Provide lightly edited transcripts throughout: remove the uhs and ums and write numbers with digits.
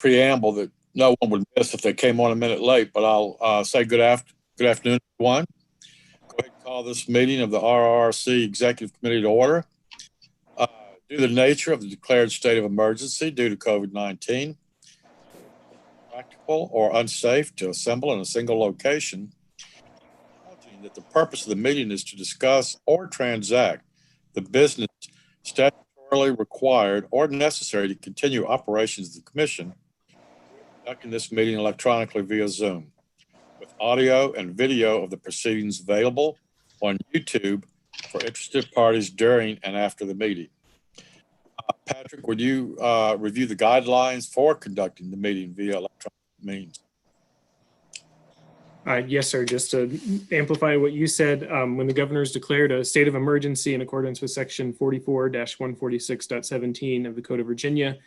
preamble that no one would miss if they came on a minute late, but I'll say good afternoon, everyone. Go ahead and call this meeting of the RRRC Executive Committee to order. Due to the nature of the declared state of emergency due to COVID-19, practical or unsafe to assemble in a single location, that the purpose of the meeting is to discuss or transact the business statutorily required or necessary to continue operations of the Commission, conducting this meeting electronically via Zoom, with audio and video of the proceedings available on YouTube for interested parties during and after the meeting. Patrick, would you review the guidelines for conducting the meeting via electronic means? Yes, sir. Just to amplify what you said, when the governor's declared a state of emergency in accordance with section 44-146.17 of the Code of Virginia,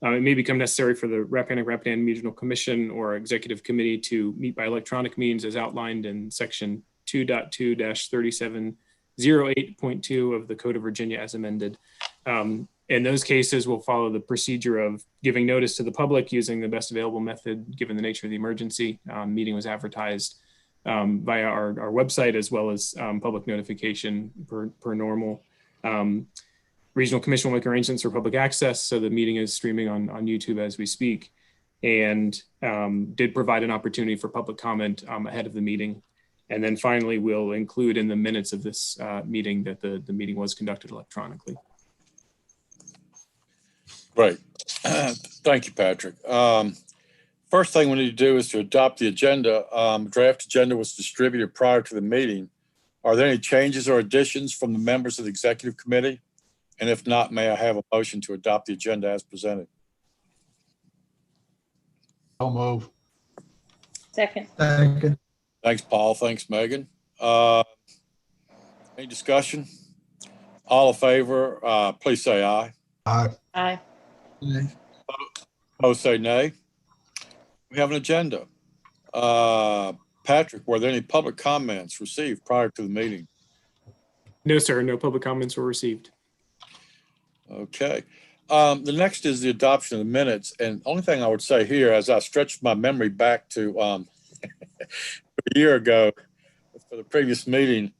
it may become necessary for the Rappahannock-Rapidan Regional Commission or Executive Committee to meet by electronic means as outlined in section 2.2-3708.2 of the Code of Virginia as amended. In those cases, we'll follow the procedure of giving notice to the public using the best available method, given the nature of the emergency. Meeting was advertised via our website, as well as public notification per normal. Regional Commission will make arrangements for public access, so the meeting is streaming on YouTube as we speak, and did provide an opportunity for public comment ahead of the meeting. And then finally, we'll include in the minutes of this meeting that the meeting was conducted electronically. Great. Thank you, Patrick. First thing we need to do is to adopt the agenda. Draft agenda was distributed prior to the meeting. Are there any changes or additions from the members of the Executive Committee? And if not, may I have a motion to adopt the agenda as presented? I'll move. Second. Thanks, Paul. Thanks, Megan. Any discussion? All in favor, please say aye. Aye. Aye. Opposed, say nay. We have an agenda. Patrick, were there any public comments received prior to the meeting? No, sir. No public comments were received. Okay. The next is the adoption of the minutes. And only thing I would say here, as I stretch my memory back to a year ago for the previous meeting,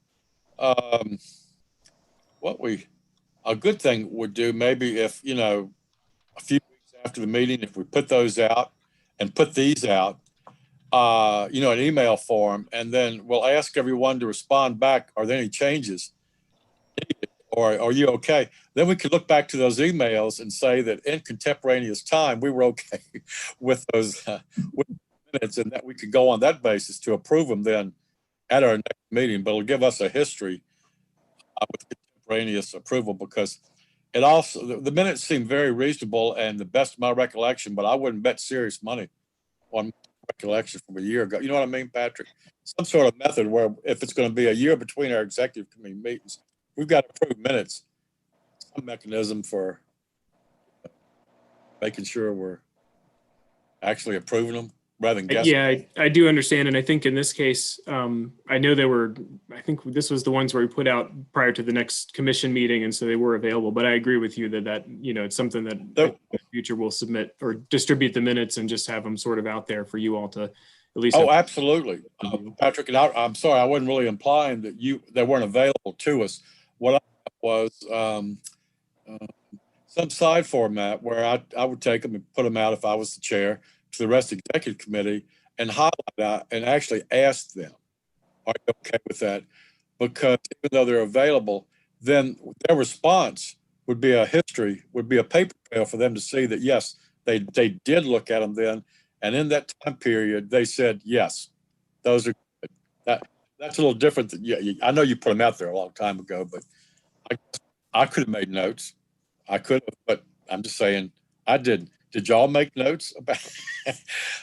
a good thing would do maybe if, a few weeks after the meeting, if we put those out and put these out, an email form, and then we'll ask everyone to respond back. Are there any changes? Or are you okay? Then we could look back to those emails and say that in contemporaneous time, we were okay with those minutes, and that we could go on that basis to approve them then at our next meeting. But it'll give us a history with contemporaneous approval, because it also, the minutes seem very reasonable and the best of my recollection, but I wouldn't bet serious money on recollection from a year ago. You know what I mean, Patrick? Some sort of method where if it's going to be a year between our Executive Committee meetings, we've got approved minutes, some mechanism for making sure we're actually approving them rather than guessing. Yeah, I do understand. And I think in this case, I know I think this was the ones where we put out prior to the next commission meeting. And so they were available, but I agree with you that it's something that in the future we'll submit or distribute the minutes and just have them sort of out there for you all to at least. Oh, absolutely. Patrick, and I'm sorry, I wasn't really implying that they weren't available to us. What I was some side format where I would take them and put them out if I was the chair to the rest of the Executive Committee and highlight that and actually ask them, are you okay with that? Because even though they're available, then their response would be a history, would be a paper trail for them to see that, yes, they did look at them then. And in that time period, they said, yes, those are good. That's a little different. I know you put them out there a long time ago, but I could have made notes. I could have, but I'm just saying I didn't. Did y'all make notes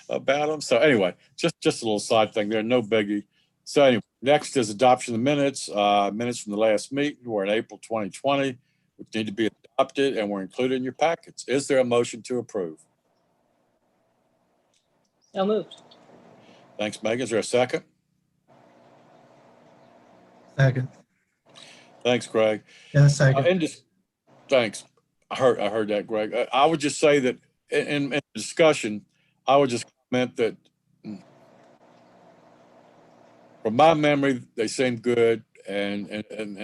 about them? So anyway, just a little side thing there, no biggie. So anyway, next is adoption of the minutes. Minutes from the last meeting were in April 2020, which need to be adopted and were included in your packets. Is there a motion to approve? So moved. Thanks, Megan. Is there a second? Second. Thanks, Greg. Yeah, second. Thanks. I heard that, Greg. I would just say that in discussion, I would just comment that from my memory, they seem good and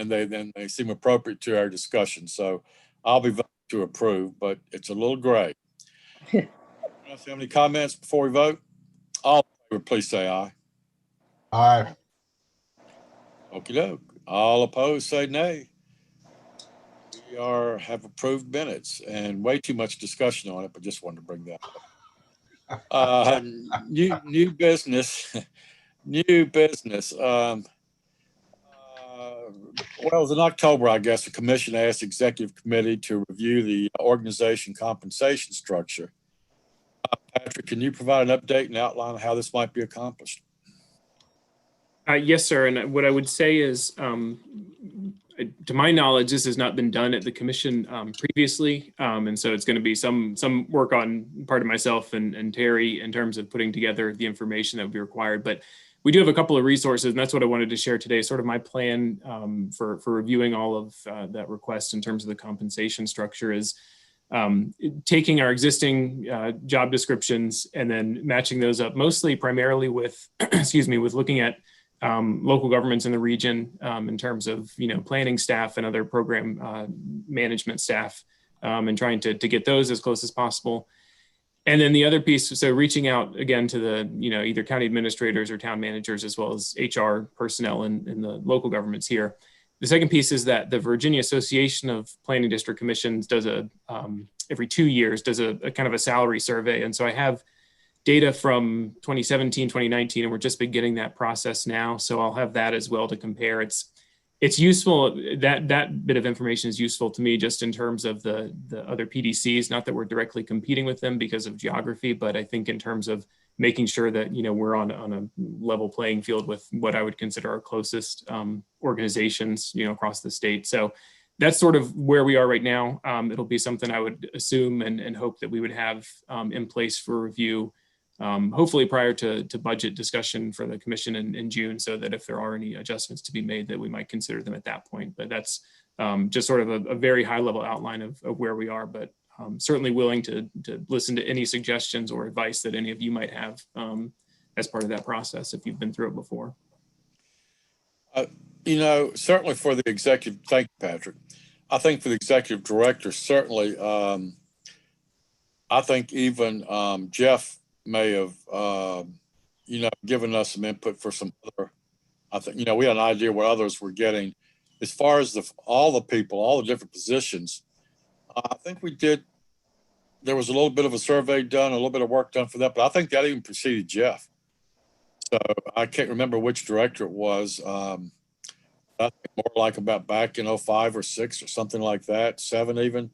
they seem appropriate to our discussion. So I'll be voting to approve, but it's a little gray. Have any comments before we vote? All in favor, please say aye. Aye. Okey doke. All opposed, say nay. We have approved minutes and way too much discussion on it, but just wanted to bring that up. New business, new business. Well, it was in October, I guess, the commission asked the executive committee to review the organization compensation structure. Patrick, can you provide an update and outline how this might be accomplished? Yes, sir. And what I would say is, to my knowledge, this has not been done at the commission previously. And so it's going to be some work on part of myself and Terry in terms of putting together the information that would be required. But we do have a couple of resources, and that's what I wanted to share today. Sort of my plan for reviewing all of that request in terms of the compensation structure is taking our existing job descriptions and then matching those up primarily with, with looking at local governments in the region in terms of, planning staff and other program management staff and trying to get those as close as possible. And then the other piece, so reaching out again to the, either county administrators or town managers, as well as HR personnel in the local governments here. The second piece is that the Virginia Association of Planning District Commissions does every 2 years, does a kind of a salary survey. And so I have data from 2017, 2019, and we're just beginning that process now. So I'll have that as well to compare. It's useful, that bit of information is useful to me just in terms of the other PDCs, not that we're directly competing with them because of geography, but I think in terms of making sure that, we're on a level playing field with what I would consider our closest organizations, across the state. So that's sort of where we are right now. It'll be something I would assume and hope that we would have in place for review, hopefully prior to budget discussion for the commission in June, so that if there are any adjustments to be made, that we might consider them at that point. But that's just sort of a very high level outline of where we are, but certainly willing to listen to any suggestions or advice that any of you might have as part of that process if you've been through it before. Certainly for the executive, thank you, Patrick. I think for the executive director, certainly, I think even Jeff may have, given us some input for some other, I think, we had an idea what others were getting. As far as all the people, all the different positions, I think there was a little bit of a survey done, a little bit of work done for that, but I think that even preceded Jeff. So I can't remember which director it was. I think more like about back in 05 or 06 or something like that, 7 even.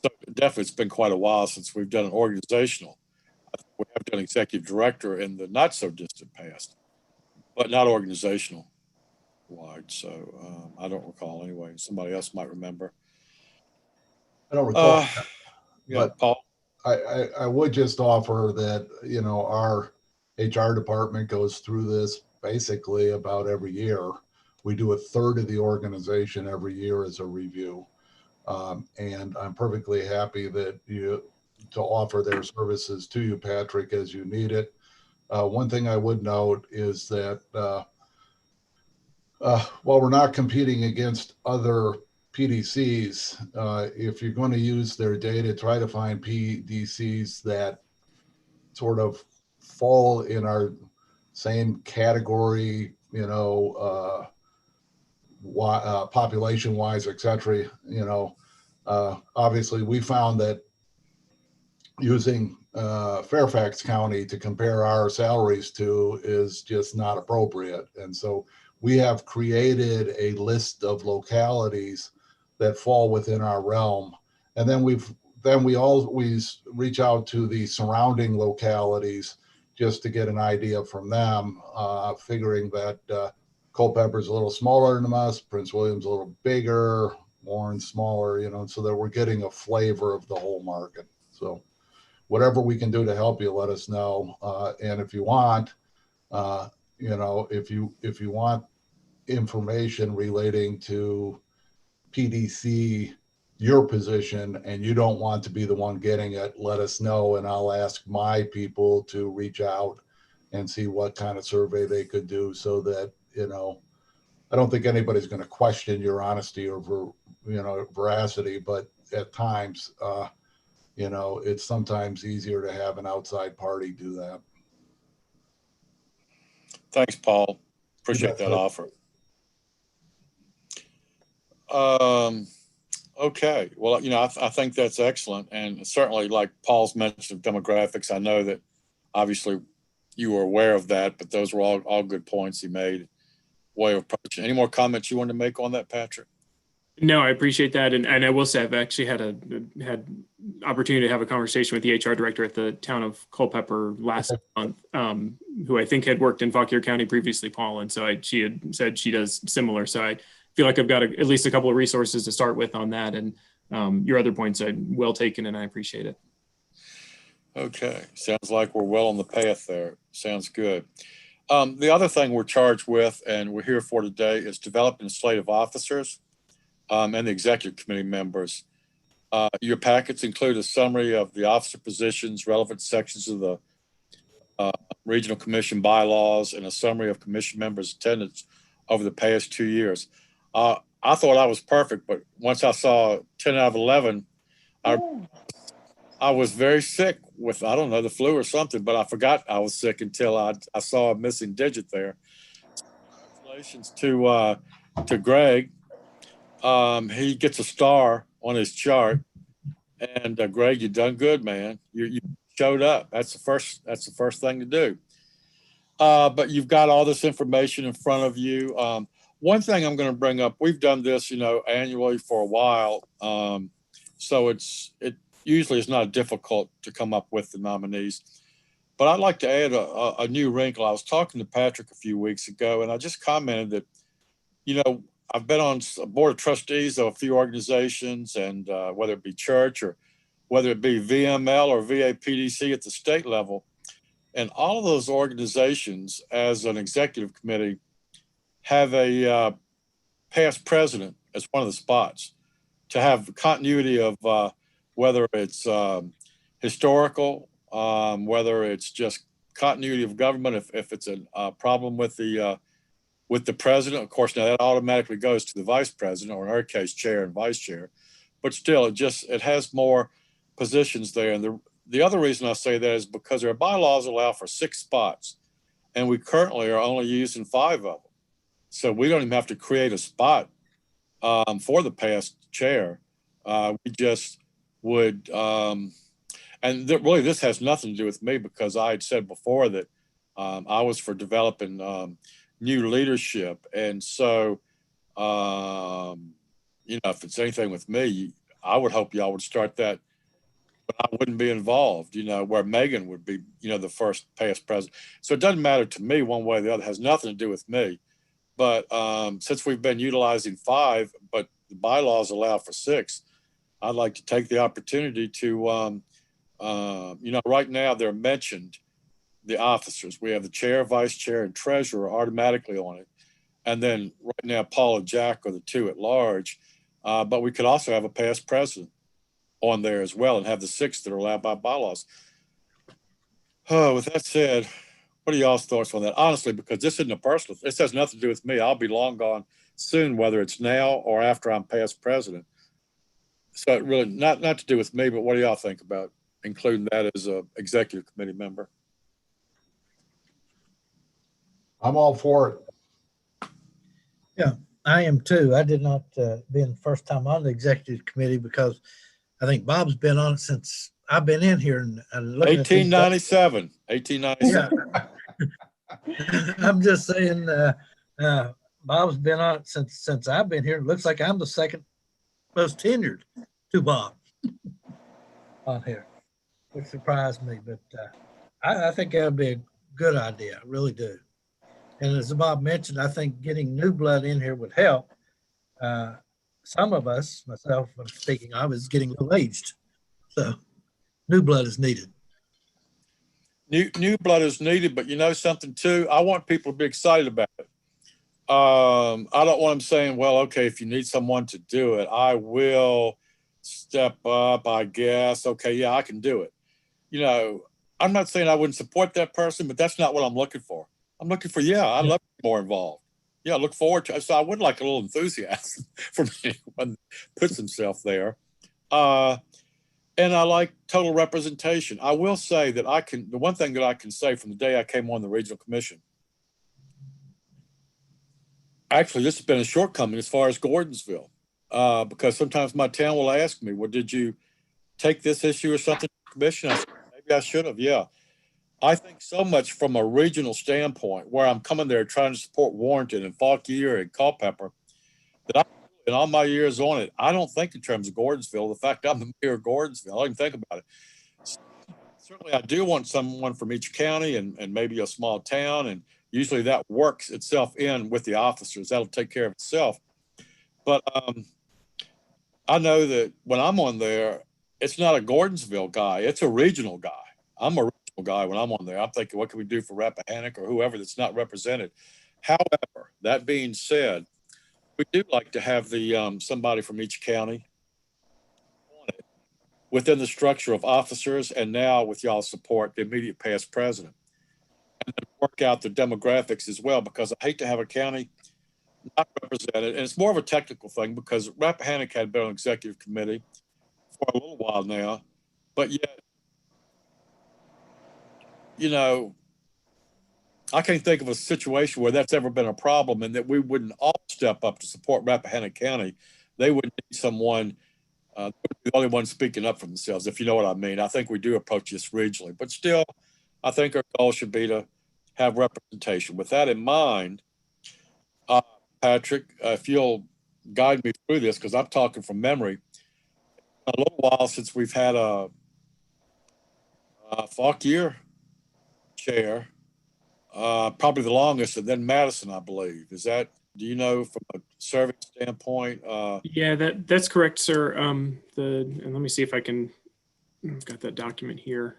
So definitely it's been quite a while since we've done an organizational. We have done executive director in the not so distant past, but not organizational wide. So I don't recall anyway. Somebody else might remember. I don't recall. But Paul, I would just offer that, our HR department goes through this basically about every year. We do a third of the organization every year as a review. And I'm perfectly happy to offer their services to you, Patrick, as you need it. One thing I would note is that while we're not competing against other PDCs, if you're going to use their data, try to find PDCs that sort of fall in our same category, population-wise, et cetera. Obviously, we found that using Fairfax County to compare our salaries to is just not appropriate. And so we have created a list of localities that fall within our realm. And then we always reach out to the surrounding localities just to get an idea from them, figuring that Culpeper's a little smaller than us, Prince William's a little bigger, Warren's smaller, so that we're getting a flavor of the whole market. So whatever we can do to help you, let us know. And if you want, if you want information relating to PDC your position and you don't want to be the one getting it, let us know, and I'll ask my people to reach out and see what kind of survey they could do, so that, I don't think anybody's going to question your honesty or veracity, but at times, it's sometimes easier to have an outside party do that. Thanks, Paul. Appreciate that offer. Okay. Well, I think that's excellent. And certainly, like Paul's mention of demographics, I know that obviously you were aware of that, but those were all good points he made. Way of approaching. Any more comments you want to make on that, Patrick? No, I appreciate that. And I will say I've actually had opportunity to have a conversation with the HR director at the town of Culpeper last month, who I think had worked in Fauquier County previously, Paul. And so she had said she does similar. So I feel like I've got at least a couple of resources to start with on that. And your other points are well taken, and I appreciate it. Okay. Sounds like we're well on the path there. Sounds good. The other thing we're charged with and we're here for today is developing a slate of officers and the executive committee members. Your packets include a summary of the officer positions, relevant sections of the regional commission bylaws, and a summary of commission members' attendance over the past 2 years. I thought I was perfect, but once I saw 10 out of 11, I was very sick with, I don't know, the flu or something, but I forgot I was sick until I saw a missing digit there. Congratulations to Greg. He gets a star on his chart, and Greg, you done good, man. You showed up. That's the first thing to do. But you've got all this information in front of you. One thing I'm going to bring up, we've done this, annually for a while. So it usually is not difficult to come up with the nominees, but I'd like to add a new wrinkle. I was talking to Patrick a few weeks ago, and I just commented that, I've been on a board of trustees of a few organizations, and whether it be church or whether it be VML or VAPDC at the state level, and all of those organizations as an executive committee have a past president as one of the spots to have continuity of whether it's historical, whether it's just continuity of government, if it's a problem with the president. Of course, now that automatically goes to the vice president, or in our case, chair and vice chair. But still, it has more positions there. And the other reason I say that is because our bylaws allow for 6 spots, and we currently are only using 5 of them. So we don't even have to create a spot for the past chair. We just would, really this has nothing to do with me, because I had said before that I was for developing new leadership. And so, if it's anything with me, I would hope y'all would start that, but I wouldn't be involved, where Megan would be, the first past president. So it doesn't matter to me one way or the other. It has nothing to do with me. But since we've been utilizing 5, but the bylaws allow for 6, I'd like to take the opportunity to, right now they're mentioned, the officers. We have the chair, vice chair, and treasurer automatically on it. And then right now, Paul and Jack are the 2 at large. But we could also have a past president on there as well, and have the 6 that are allowed by bylaws. With that said, what are y'all's thoughts on that? Honestly, because this isn't a personal, this has nothing to do with me. I'll be long gone soon, whether it's now or after I'm past president. So it really not to do with me, but what do y'all think about including that as a executive committee member? I'm all for it. Yeah, I am too. I did not been the first time on the executive committee, because I think Bob's been on it since I've been in here and looking 1897. Yeah. I'm just saying, Bob's been on it since I've been here. It looks like I'm the second most tenured to Bob on here, which surprised me. But I think that would be a good idea. I really do. And as Bob mentioned, I think getting new blood in here would help. Some of us, myself I'm speaking of, is getting middle-aged. So new blood is needed. New blood is needed, but something too, I want people to be excited about it. I don't want them saying, well, okay, if you need someone to do it, I will step up, I guess. Okay, yeah, I can do it. You know, I'm not saying I wouldn't support that person, but that's not what I'm looking for. I'm looking for, yeah, I'd love to be more involved. Yeah, I look forward to it. So I would like a little enthusiasm from anyone that puts himself there. And I like total representation. I will say that the one thing that I can say from the day I came on the regional commission, actually, this has been a shortcoming as far as Gordonsville, because sometimes my town will ask me, well, did you take this issue or something to the commission? I said, maybe I should have. Yeah. I think so much from a regional standpoint where I'm coming there trying to support Warrenton and Fauquier and Culpeper that in all my years on it, I don't think in terms of Gordonsville. The fact I'm the mayor of Gordonsville, I don't even think about it. Certainly, I do want someone from each county and maybe a small town. And usually that works itself in with the officers. That'll take care of itself. But I know that when I'm on there, it's not a Gordonsville guy. It's a regional guy. I'm a regional guy when I'm on there. I'm thinking, what can we do for Rappahannock or whoever that's not represented? However, that being said, we do like to have the somebody from each county within the structure of officers, and now with y'all's support, the immediate past president, and then work out the demographics as well, because I hate to have a county not represented. And it's more of a technical thing because Rappahannock had been on executive committee for a little while now, but yet, you know, I can't think of a situation where that's ever been a problem and that we wouldn't all step up to support Rappahannock County. They would need someone, the only one speaking up for themselves, if you know what I mean. I think we do approach this regionally, but still, I think our goal should be to have representation. With that in mind, Patrick, if you'll guide me through this, because I'm talking from memory, a little while since we've had a Fauquier chair, probably the longest, and then Madison, I believe. Is that, do you know from a serving standpoint? Yeah, that's correct, sir. And let me see if I can, I've got that document here.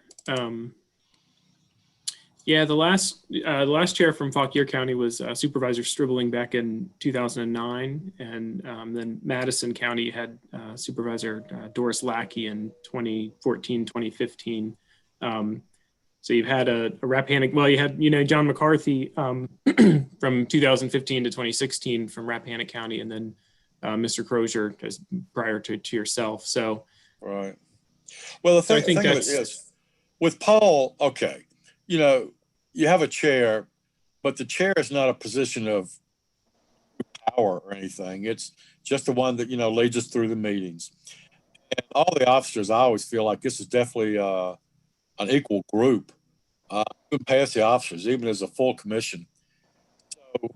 Yeah, the last chair from Fauquier County was Supervisor Stribling back in 2009, and then Madison County had Supervisor Doris Lackey in 2014, 2015. So you've had a Rappahannock, well, you had, John McCarthy from 2015 to 2016 from Rappahannock County, and then Mr. Crozier as prior to yourself. So, right. Well, the thing of it is, with Paul, okay, you have a chair, but the chair is not a position of power or anything. It's just the one that, leads us through the meetings. And all the officers, I always feel like this is definitely an equal group, even past the officers, even as a full commission. So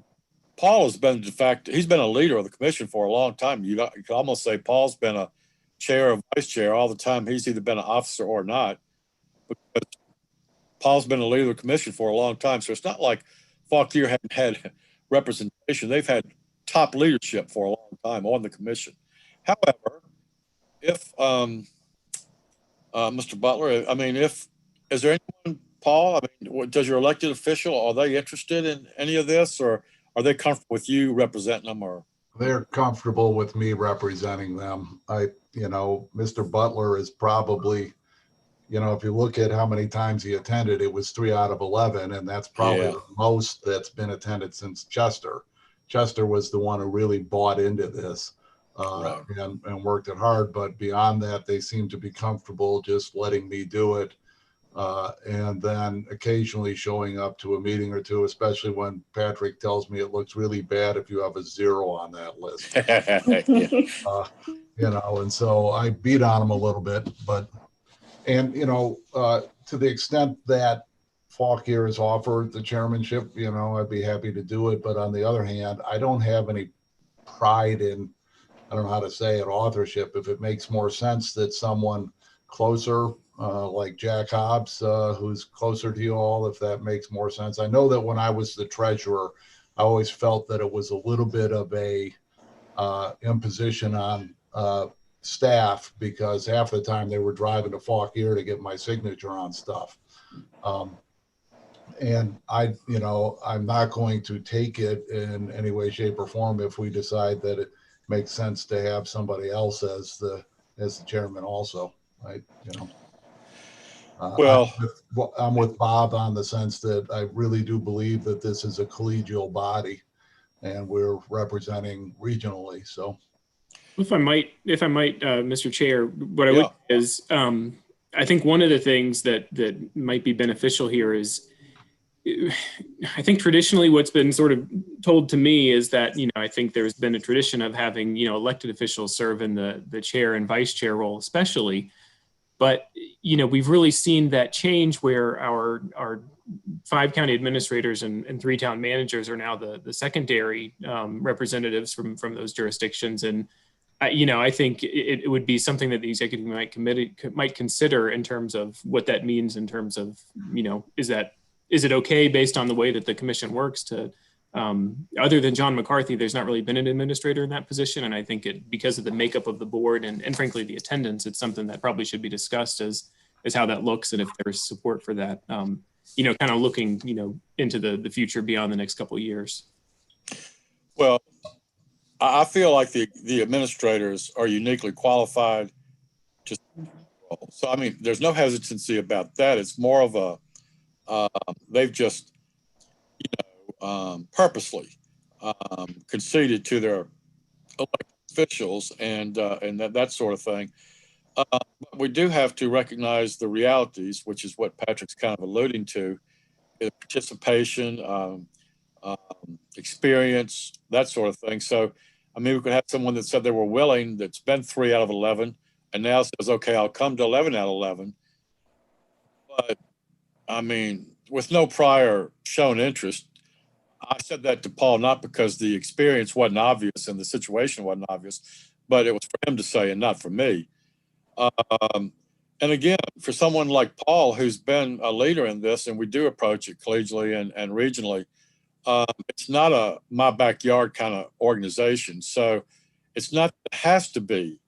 Paul has been, he's been a leader of the commission for a long time. You could almost say Paul's been a chair or vice chair all the time. He's either been an officer or not, because Paul's been a leader of the commission for a long time. So it's not like Fauquier hadn't had representation. They've had top leadership for a long time on the commission. However, if Mr. Butler, is there anyone, Paul, does your elected official, are they interested in any of this, or are they comfortable with you representing them? Or they're comfortable with me representing them. Mr. Butler is probably, if you look at how many times he attended, it was 3 out of 11, and that's probably the most that's been attended since Chester. Chester was the one who really bought into this and worked it hard. But beyond that, they seem to be comfortable just letting me do it. And then occasionally showing up to a meeting or two, especially when Patrick tells me it looks really bad if you have a 0 on that list. And so I beat on him a little bit, to the extent that Fauquier has offered the chairmanship, I'd be happy to do it. But on the other hand, I don't have any pride in, I don't know how to say it, authorship. If it makes more sense that someone closer, like Jack Hobbs, who's closer to you all, if that makes more sense. I know that when I was the treasurer, I always felt that it was a little bit of a imposition on staff, because half the time they were driving to Fauquier to get my signature on stuff. And I'm not going to take it in any way, shape, or form if we decide that it makes sense to have somebody else as the as the chairman also, right? You know. Well, I'm with Bob on the sense that I really do believe that this is a collegial body and we're representing regionally. So If I might, Mr. Chair, what I Yeah. would say is, I think one of the things that might be beneficial here is, I think traditionally what's been sort of told to me is that, I think there's been a tradition of having, elected officials serve in the chair and vice chair role, especially. But, we've really seen that change where our 5 county administrators and 3 town managers are now the secondary representatives from those jurisdictions. And, I think it would be something that the executive might consider in terms of what that means in terms of, is it okay based on the way that the commission works to, other than John McCarthy, there's not really been an administrator in that position. And I think because of the makeup of the board and frankly, the attendance, it's something that probably should be discussed as how that looks and if there's support for that, kind of looking, into the future beyond the next couple of years. Well, I feel like the administrators are uniquely qualified. So, I mean, there's no hesitancy about that. It's more of they've just, purposely conceded to their elected officials and that sort of thing. But we do have to recognize the realities, which is what Patrick's kind of alluding to, participation, experience, that sort of thing. So, I mean, we could have someone that said they were willing, that's been 3 out of 11, and now says, okay, I'll come to 11 out of 11. But, I mean, with no prior shown interest, I said that to Paul, not because the experience wasn't obvious and the situation wasn't obvious, but it was for him to say and not for me. And again, for someone like Paul, who's been a leader in this, and we do approach it collegially and regionally, it's not a my backyard kind of organization. So it's not, it has to be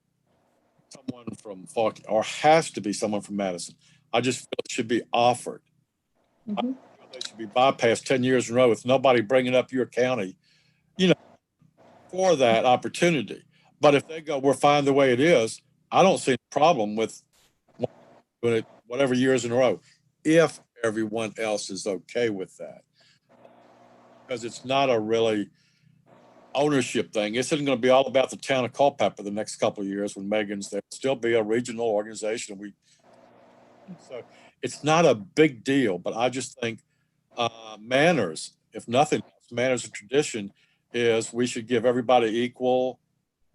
someone from Falk or has to be someone from Madison. I just feel it should be offered. Mhm. They should be bypassed 10 years in a row with nobody bringing up your county, for that opportunity. But if they go, we're fine the way it is, I don't see a problem with doing it whatever years in a row, if everyone else is okay with that. Because it's not a really ownership thing. It isn't going to be all about the town of Culpeper the next couple of years when Megan's there. It'll still be a regional organization. So it's not a big deal, but I just think manners, if nothing else, manners and tradition is we should give everybody equal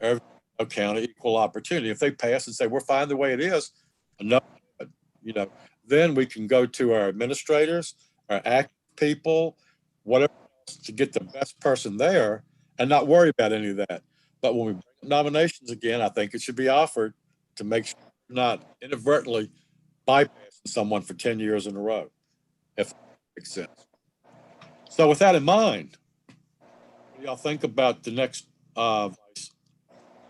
opportunity. If they pass and say, we're fine the way it is, enough, then we can go to our administrators, our active people, whatever, to get the best person there and not worry about any of that. But when we bring nominations again, I think it should be offered to make sure we're not inadvertently bypassing someone for 10 years in a row, if that makes sense. So with that in mind, what do y'all think about the next vice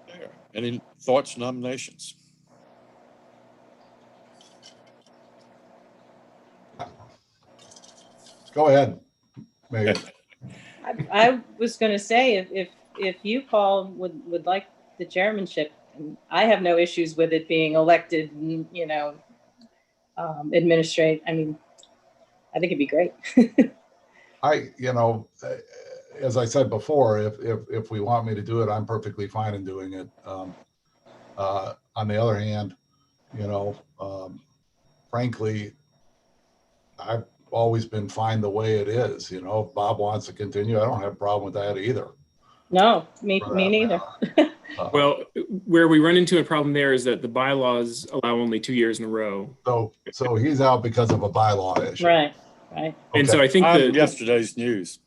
chair? Any thoughts, nominations? go ahead, Megan. I was going to say if you, Paul, would like the chairmanship, I have no issues with it being elected, administrate. I mean, I think it'd be great. As I said before, if we want me to do it, I'm perfectly fine in doing it. On the other hand, frankly, I've always been fine the way it is. If Bob wants to continue, I don't have a problem with that either. No, me neither. Well, where we run into a problem there is that the bylaws allow only 2 years in a row. So he's out because of a bylaw issue. Right. And so I think yesterday's news.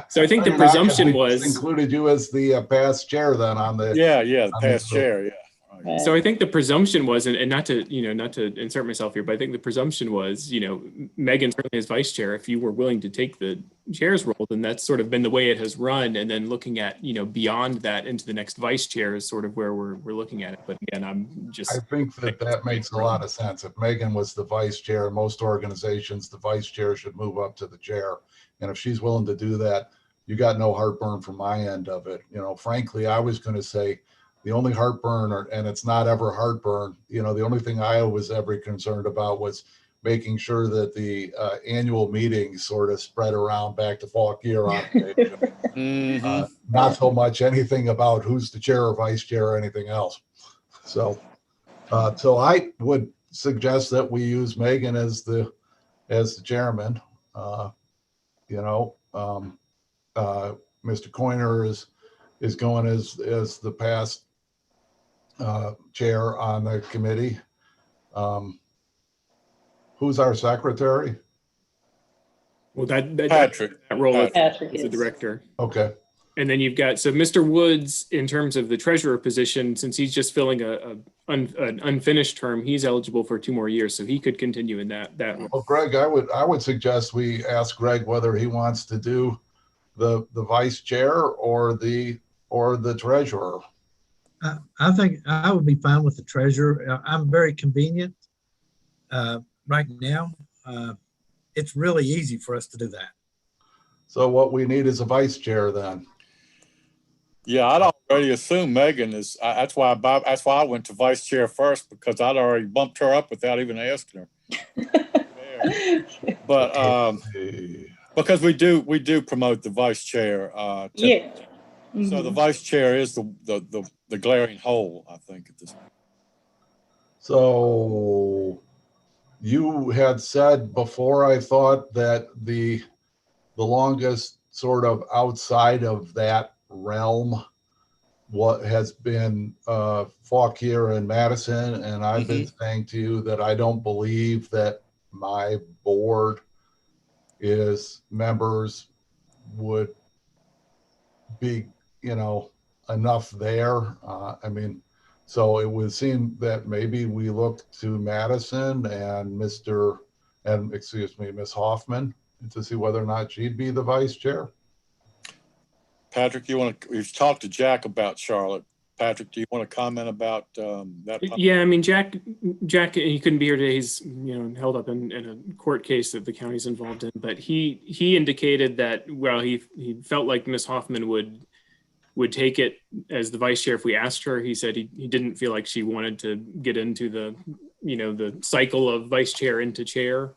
So I think the presumption was included you as the past chair then on the the past chair. Yeah. Right. So I think the presumption was, and not to insert myself here, but I think the presumption was, Megan certainly as vice chair, if you were willing to take the chair's role, then that's sort of been the way it has run. And then looking at, beyond that into the next vice chair is sort of where we're looking at it. But again, I think that makes a lot of sense. If Megan was the vice chair, most organizations, the vice chair should move up to the chair. And if she's willing to do that, you got no heartburn from my end of it. Frankly, I was going to say, the only heartburn, and it's not ever heartburn, you know, the only thing I was ever concerned about was making sure that the annual meetings sort of spread around back to Fauquier on occasion. Mhm. Not so much anything about who's the chair or vice chair or anything else. So, so I would suggest that we use Megan as the chairman. You know, Mr. Coiner is going as the past chair on the committee. Who's our secretary? Well, Patrick. that role is Patrick the is. director. Okay. And then you've got, so Mr. Woods, in terms of the treasurer position, since he's just filling an unfinished term, he's eligible for 2 more years, so he could continue in that role. Well, Greg, I would suggest we ask Greg whether he wants to do the vice chair or the treasurer. I think I would be fine with the treasurer. I'm very convenient right now. It's really easy for us to do that. So what we need is a vice chair then. Yeah, I'd already assumed Megan is. That's why I went to vice chair first, because I'd already bumped her up without even asking her. But because we do promote the vice chair. Yeah. So the vice chair is the glaring hole, I think, at this point. So you had said before, I thought, that the longest sort of outside of that realm what has been Fauquier and Madison, and I've been saying to you that I don't believe that my board members would be, you know, enough there. I mean, so it would seem that maybe we look to Madison and Miss Hoffman to see whether or not she'd be the vice chair. Patrick, we've talked to Jack about Charlotte. Patrick, do you want to comment about that? Yeah, I mean, Jack, he couldn't be here today. He's, you know, held up in a court case that the county's involved in. But he indicated that, well, he felt like Miss Hoffman would take it as the vice chair if we asked her. He said he didn't feel like she wanted to get into the, you know, the cycle of vice chair into chair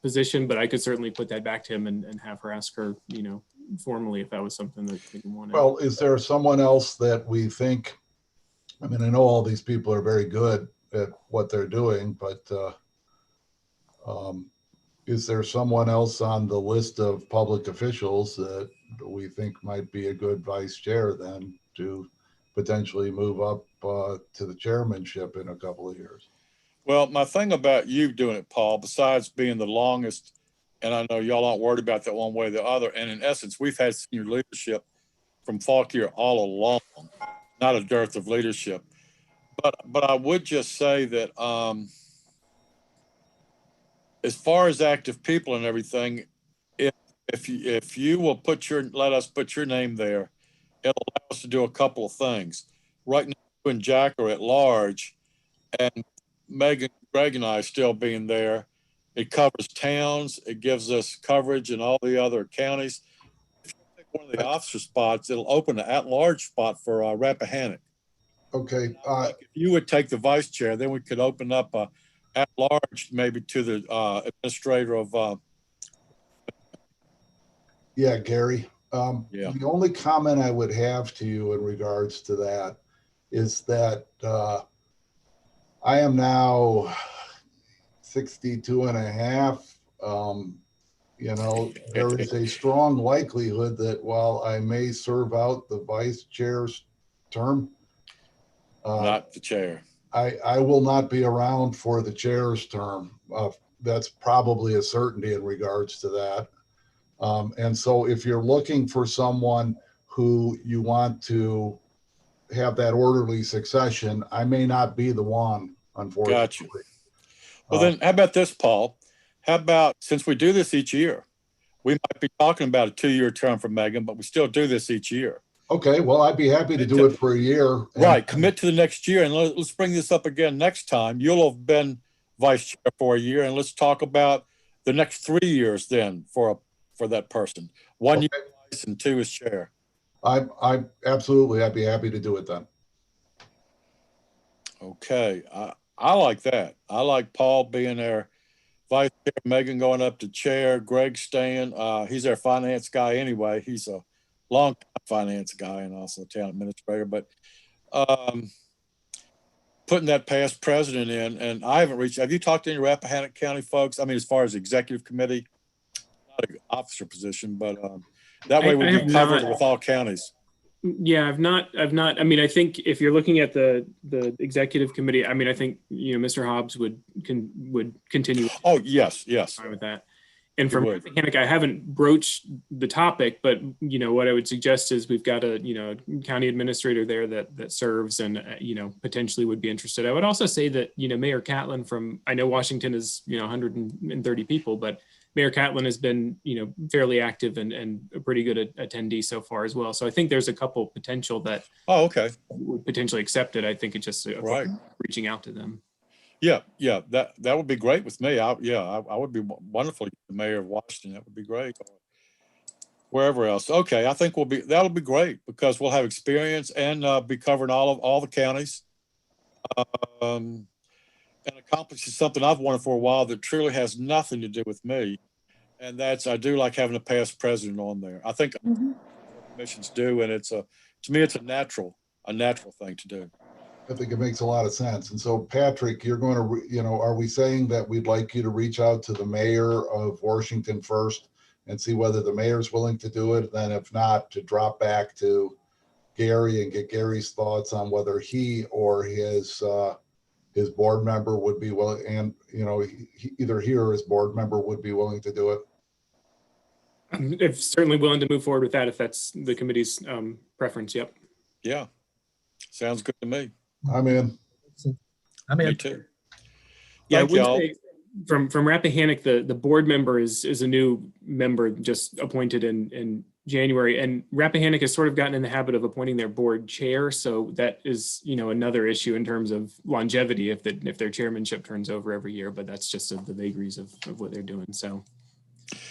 position. But I could certainly put that back to him and have her ask her, you know, formally if that was something that he wanted. Well, is there someone else that we think? I mean, I know all these people are very good at what they're doing, but is there someone else on the list of public officials that we think might be a good vice chair then to potentially move up to the chairmanship in a couple of years? Well, my thing about you doing it, Paul, besides being the longest, and I know y'all aren't worried about that one way or the other, and in essence, we've had senior leadership from Fauquier all along, not a dearth of leadership. But I would just say that as far as active people and everything, if you will let us put your name there, it'll allow us to do a couple of things. Right now, you and Jack are at large, and Megan, Greg, and I still being there. It covers towns. It gives us coverage in all the other counties. If you take one of the officer spots, it'll open an at-large spot for Rappahannock. Okay. If you would take the vice chair, then we could open up at-large maybe to the administrator of. Yeah, Gary. Yeah. The only comment I would have to you in regards to that is that I am now 62 and a half. You know, there is a strong likelihood that while I may serve out the vice chair's term, Not the chair. I will not be around for the chair's term. That's probably a certainty in regards to that. And so if you're looking for someone who you want to have that orderly succession, I may not be the one, unfortunately. Gotcha. Well, then how about this, Paul? How about, since we do this each year, we might be talking about a 2-year term for Megan, but we still do this each year. Okay, well, I'd be happy to do it for a year. Right, commit to the next year, and let's bring this up again next time. You'll have been vice chair for a year, and let's talk about the next 3 years then for that person. 1 year vice and 2 as chair. I absolutely, I'd be happy to do it then. Okay, I like that. I like Paul being there, vice chair, Megan going up to chair, Greg staying. He's our finance guy anyway. He's a long finance guy and also a town administrator. But putting that past president in, and I haven't reached. Have you talked to any Rappahannock County folks? I mean, as far as executive committee, not an officer position, but that way we'll be covered with all counties. Yeah, I've not. I mean, I think if you're looking at the executive committee, I mean, I think, you know, Mr. Hobbs would continue. Oh, yes. With that. And from Rappahannock, I haven't broached the topic, but, you know, what I would suggest is we've got a, you know, county administrator there that serves and, you know, potentially would be interested. I would also say that, you know, Mayor Catlin from, I know Washington is, you know, 130 people, but Mayor Catlin has been, you know, fairly active and a pretty good attendee so far as well. So I think there's a couple potential that would potentially accept it. I think it's just reaching out to them. Yeah, that would be great with me. I would be wonderful. The mayor of Washington, that would be great. Wherever else, okay. I think that'll be great because we'll have experience and be covering all the counties, and accomplishing something I've wanted for a while that truly has nothing to do with me, and that's I do like having a past president on there. I think commissions do, and to me it's a natural thing to do. I think it makes a lot of sense. And so, Patrick, you're going to, you know, are we saying that we'd like you to reach out to the mayor of Washington first and see whether the mayor's willing to do it? Then if not, to drop back to Gary and get Gary's thoughts on whether he or his board member would be willing, and, you know, either he or his board member would be willing to do it. I'm certainly willing to move forward with that if that's the committee's preference. Yep. Yeah. Sounds good to me. I'm in. Me too. Yeah, from Rappahannock, the board member is a new member just appointed in January, and Rappahannock has sort of gotten in the habit of appointing their board chair. So that is, you know, another issue in terms of longevity if their chairmanship turns over every year. But that's just the vagaries of what they're doing. So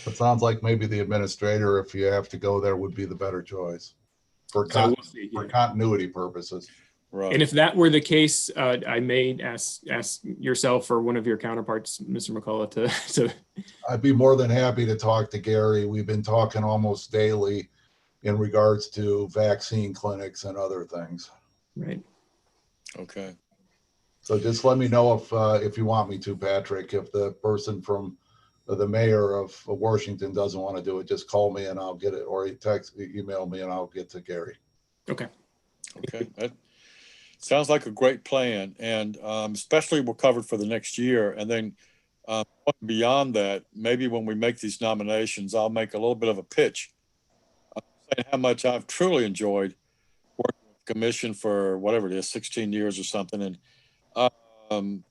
it sounds like maybe the administrator, if you have to go there, would be the better choice for continuity purposes. Right. And if that were the case, I may ask yourself or one of your counterparts, Mr. McCullough, to. I'd be more than happy to talk to Gary. We've been talking almost daily in regards to vaccine clinics and other things. Right. Okay. So just let me know if you want me to, Patrick. If the person from the mayor of Washington doesn't want to do it, just call me and I'll get it, or email me and I'll get to Gary. Okay. That sounds like a great plan, and especially we're covered for the next year. And then beyond that, maybe when we make these nominations, I'll make a little bit of a pitch saying how much I've truly enjoyed working with the commission for whatever it is, 16 years or something. And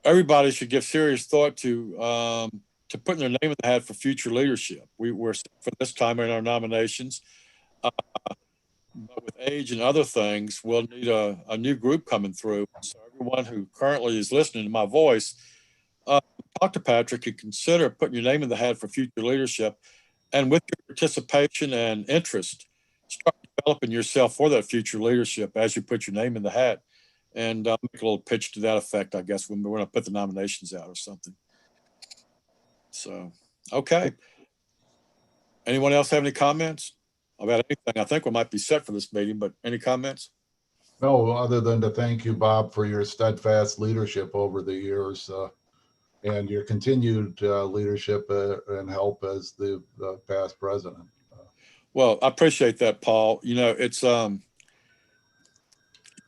everybody should give serious thought to putting their name in the hat for future leadership. We're for this time in our nominations. But with age and other things, we'll need a new group coming through. So everyone who currently is listening to my voice, talk to Patrick and consider putting your name in the hat for future leadership. And with your participation and interest, start developing yourself for that future leadership as you put your name in the hat. And make a little pitch to that effect, I guess, when we're going to put the nominations out or something. So, okay. Anyone else have any comments about anything? I think we might be set for this meeting, but any comments? No, other than to thank you, Bob, for your steadfast leadership over the years and your continued leadership and help as the past president. Well, I appreciate that, Paul. You know, it's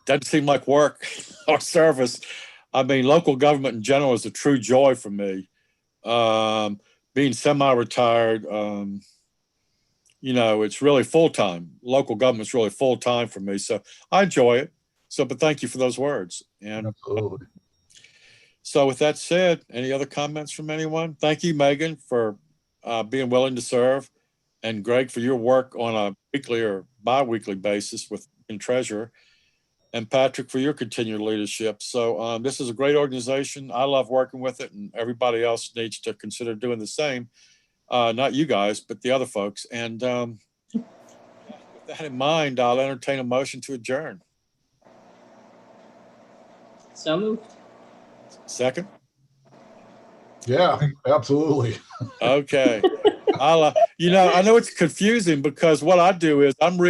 doesn't seem like work or service. I mean, local government in general is a true joy for me. Being semi-retired, you know, it's really full-time. Local government's really full-time for me. So I enjoy it. So, but thank you for those words. And absolutely. So with that said, any other comments from anyone? Thank you, Megan, for being willing to serve, and Greg for your work on a weekly or bi-weekly basis in treasurer, and Patrick for your continued leadership. So this is a great organization. I love working with it, and everybody else needs to consider doing the same. Not you guys, but the other folks. And with that in mind, I'll entertain a motion to adjourn. So moved. Second? Yeah, absolutely. Okay. I know it's confusing because what I do is I'm